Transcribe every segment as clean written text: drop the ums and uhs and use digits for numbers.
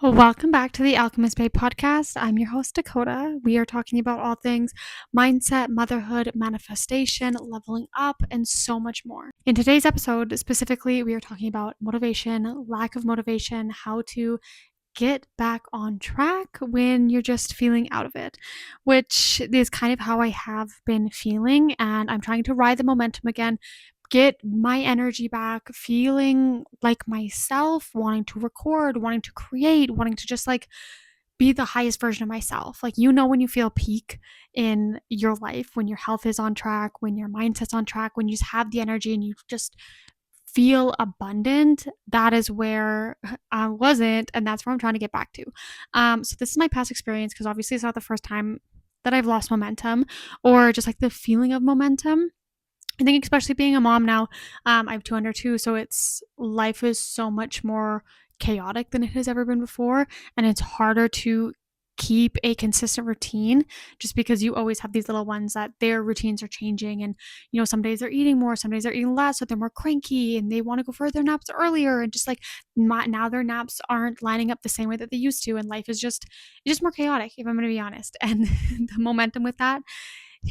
Welcome back to the Alchemist Babe podcast. I'm your host, Dakota. We are talking about all things mindset, motherhood, manifestation, leveling up, and so much more. In today's episode, specifically, we are talking about motivation, lack of motivation, how to get back on track when you're just feeling out of it, which is kind of how I have been feeling. And I'm trying to ride the momentum again, get my energy back, feeling like myself, wanting to record, wanting to create, wanting to just like be the highest version of myself. Like, when you feel peak in your life, when your health is on track, when your mindset's on track, when you just have the energy and you just feel abundant, that is where I wasn't, and that's where I'm trying to get back to. So this is my past experience, because obviously it's not the first time that I've lost momentum or just like the feeling of momentum. I think especially being a mom now, I have two under two, so life is so much more chaotic than it has ever been before, and it's harder to keep a consistent routine just because you always have these little ones that their routines are changing, and some days they're eating more, some days they're eating less, so they're more cranky and they want to go for their naps earlier, and just like now their naps aren't lining up the same way that they used to, and life is just more chaotic, if I'm going to be honest. And the momentum with that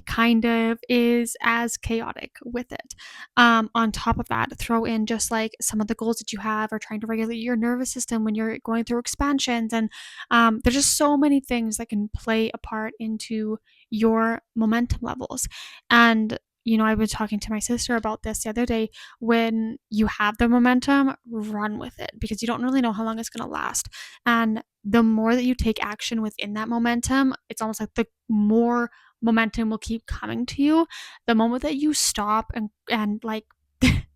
kind of is as chaotic with it. On top of that, throw in just like some of the goals that you have are trying to regulate your nervous system when you're going through expansions. And there's just so many things that can play a part into your momentum levels. And I was talking to my sister about this the other day. When you have the momentum, run with it, because you don't really know how long it's going to last. And the more that you take action within that momentum, it's almost like the more momentum will keep coming to you. The moment that you stop and like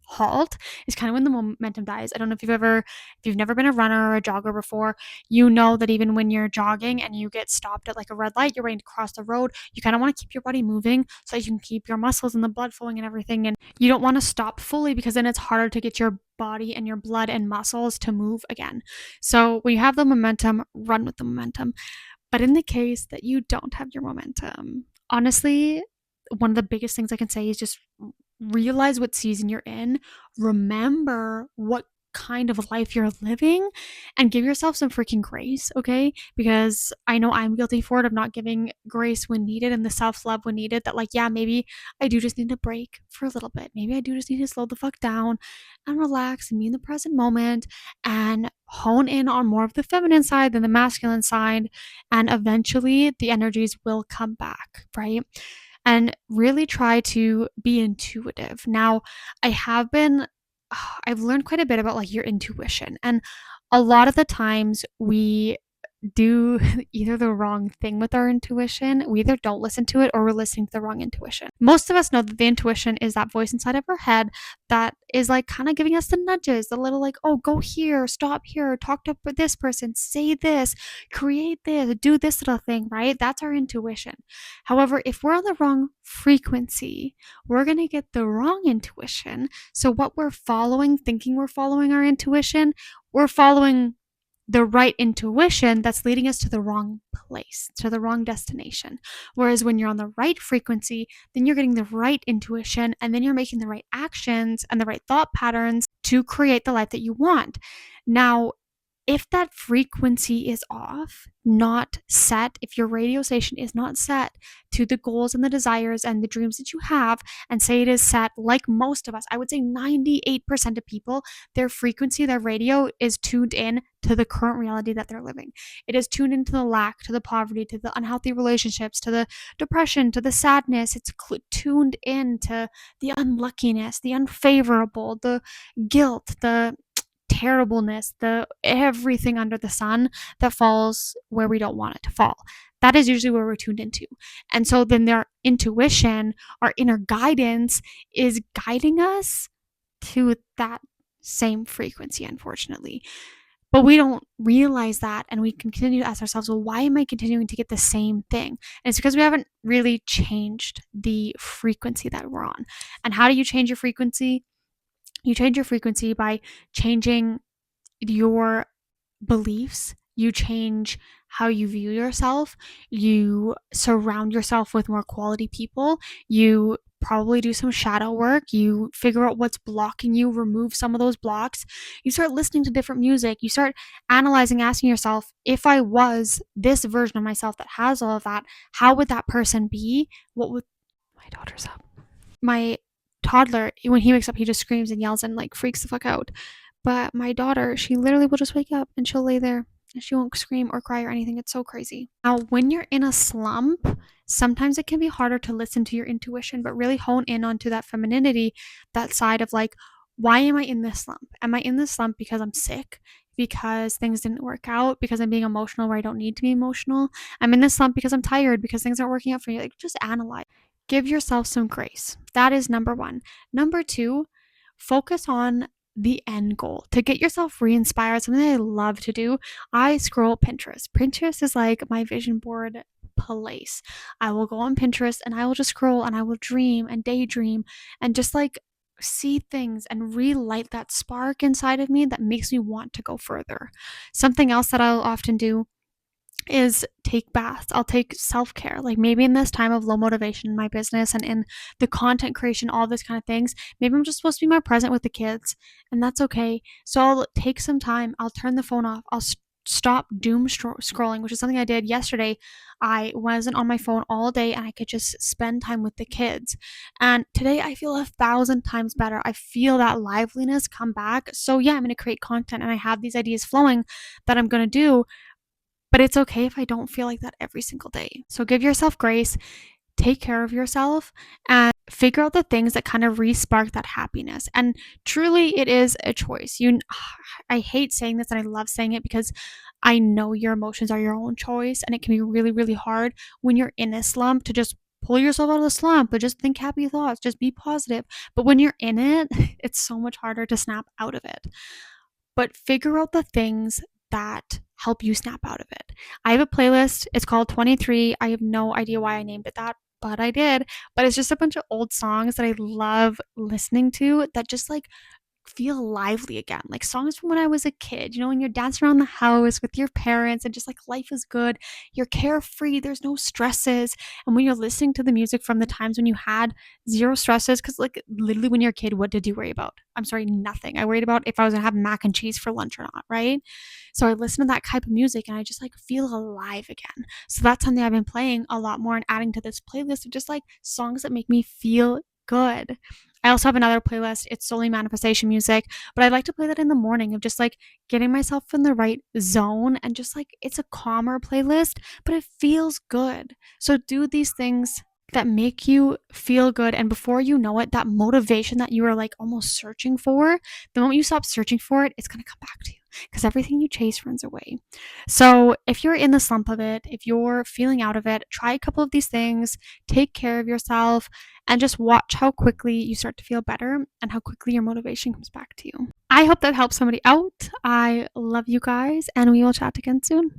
halt is kind of when the momentum dies. I don't know if you've never been a runner or a jogger before, that even when you're jogging and you get stopped at like a red light, you're waiting to cross the road, you kind of want to keep your body moving so that you can keep your muscles and the blood flowing and everything. And you don't want to stop fully, because then it's harder to get your body and your blood and muscles to move again. So when you have the momentum, run with the momentum. But in the case that you don't have your momentum, honestly, one of the biggest things I can say is just realize what season you're in. Remember what kind of life you're living, and give yourself some freaking grace, okay? Because I know I'm guilty for it, of not giving grace when needed and the self-love when needed. That, like, yeah, maybe I do just need a break for a little bit. Maybe I do just need to slow the fuck down and relax and be in the present moment and hone in on more of the feminine side than the masculine side. And eventually the energies will come back, right? And really try to be intuitive. Now, I have been I've learned quite a bit about like your intuition, and a lot of the times we do either the wrong thing with our intuition. We either don't listen to it, or we're listening to the wrong intuition. Most of us know that the intuition is that voice inside of our head that is like kind of giving us the nudges, the little like, oh, go here, stop here, talk to this person, say this, create this, do this little thing, right? That's our intuition. However, if we're on the wrong frequency, we're going to get the wrong intuition. So what we're following, thinking we're following our intuition, we're following the right intuition that's leading us to the wrong place, to the wrong destination. Whereas when you're on the right frequency, then you're getting the right intuition, and then you're making the right actions and the right thought patterns to create the life that you want. Now, if that frequency is off, not set, if your radio station is not set to the goals and the desires and the dreams that you have, and say it is set, like most of us, I would say 98% of people, their frequency, their radio is tuned in to the current reality that they're living. It is tuned into the lack, to the poverty, to the unhealthy relationships, to the depression, to the sadness. It's tuned in to the unluckiness, the unfavorable, the guilt, the terribleness, the everything under the sun that falls where we don't want it to fall. That is usually where we're tuned into. And so then their intuition, our inner guidance, is guiding us to that same frequency, unfortunately. But we don't realize that, and we continue to ask ourselves, well, why am I continuing to get the same thing? And it's because we haven't really changed the frequency that we're on. And how do you change your frequency? You change your frequency by changing your beliefs. You change how you view yourself. You surround yourself with more quality people. You probably do some shadow work. You figure out what's blocking you, remove some of those blocks. You start listening to different music. You start analyzing, asking yourself, if I was this version of myself that has all of that, how would that person be? What would my daughter's up? My toddler, when he wakes up, he just screams and yells and like freaks the fuck out. But my daughter, she literally will just wake up and she'll lay there and she won't scream or cry or anything. It's so crazy. Now, when you're in a slump, sometimes it can be harder to listen to your intuition, but really hone in onto that femininity, that side of like, why am I in this slump? Am I in this slump because I'm sick? Because things didn't work out? Because I'm being emotional where I don't need to be emotional? I'm in this slump because I'm tired, because things aren't working out for me. Like, just analyze. Give yourself some grace. That is number one. Number two, focus on the end goal to get yourself re-inspired. Something that I love to do, I scroll Pinterest. Pinterest is like my vision board place. I will go on Pinterest and I will just scroll and I will dream and daydream and just like see things and relight that spark inside of me that makes me want to go further. Something else that I'll often do is take baths. I'll take self-care. Like maybe in this time of low motivation in my business and in the content creation, all this kind of things, maybe I'm just supposed to be more present with the kids, and that's okay. So I'll take some time. I'll turn the phone off. I'll stop doom scrolling, which is something I did yesterday. I wasn't on my phone all day and I could just spend time with the kids. And today I feel 1,000 times better. I feel that liveliness come back. So yeah, I'm going to create content and I have these ideas flowing that I'm going to do, but it's okay if I don't feel like that every single day. So give yourself grace, take care of yourself, and figure out the things that kind of re-spark that happiness. And truly, it is a choice. I hate saying this and I love saying it because I know your emotions are your own choice, and it can be really, really hard when you're in a slump to just pull yourself out of the slump, but just think happy thoughts, just be positive. But when you're in it, it's so much harder to snap out of it. But figure out the things that help you snap out of it. I have a playlist. It's called 23. I have no idea why I named it that, but I did. But it's just a bunch of old songs that I love listening to that just like feel lively again. Like songs from when I was a kid, when you're dancing around the house with your parents and just like life is good, you're carefree, there's no stresses. And when you're listening to the music from the times when you had zero stresses, because like literally when you're a kid, what did you worry about? I'm sorry, nothing. I worried about if I was gonna have mac and cheese for lunch or not, right? So I listen to that type of music and I just like feel alive again. So that's something I've been playing a lot more and adding to this playlist of just like songs that make me feel good. I also have another playlist. It's solely manifestation music, but I like to play that in the morning of just like getting myself in the right zone, and just like it's a calmer playlist, but it feels good. So do these things that make you feel good, and before you know it, that motivation that you are like almost searching for, the moment you stop searching for it, it's going to come back to you, because everything you chase runs away. So if you're in the slump of it, if you're feeling out of it, try a couple of these things, take care of yourself, and just watch how quickly you start to feel better and how quickly your motivation comes back to you. I hope that helps somebody out. I love you guys, and we will chat again soon.